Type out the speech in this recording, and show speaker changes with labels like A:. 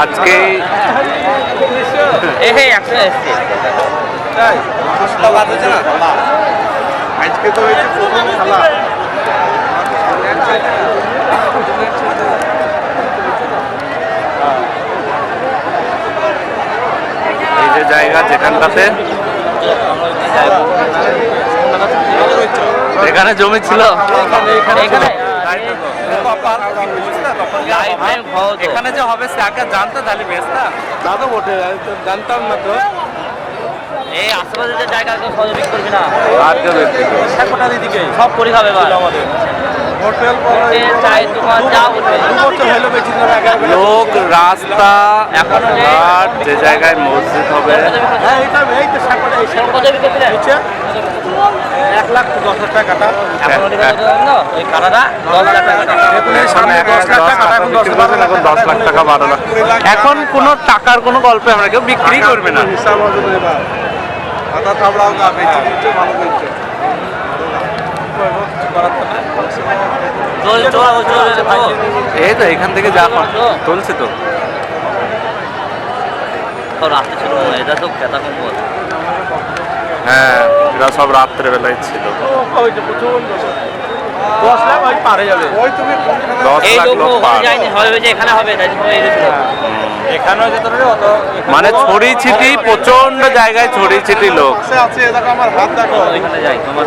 A: আজকে আজকে তো হয়েছে প্রথম খেলা। এই যে জায়গা যেখানটাতে এখানে জমি ছিল,
B: এখানে যে হবে সে আগে জানতো তাহলে বেশ না
A: দাদা বটে, জানতাম না তো।
B: এই আশেপাশে যে জায়গা কেউ সহযোগী করবি না,
A: আর কেউ দেখতে
B: দিকে সব করি খাবে আমাদের
A: হোটেল
B: চায়ের দোকান যা বলবে
A: লোক, রাস্তা, ঘাট, যে জায়গায় মসজিদ হবে।
B: 1,10,000 টাকাটা ওই কানাডা 10,000 টাকাটা
A: সামনে 10 লাখ টাকা 12 লাখ। এখন কোন টাকার কোনো গল্পে আমরা কেউ বিক্রি করবে না। এই তো এখান থেকে যা চলছে তো
B: রাতে ছিল এটা তো কেতা কম্বল।
A: হ্যাঁ, এরা সব রাত্রে বেলায় ছিল।
B: 10 লাখ পারে যাবে।
A: 10 লাখ লোক পার।
B: এখানে হবে
A: মানে ছড়ি ছিটি, প্রচন্ড জায়গায় ছড়ি ছিটি লোক।
B: ওইখানে যাই তোমার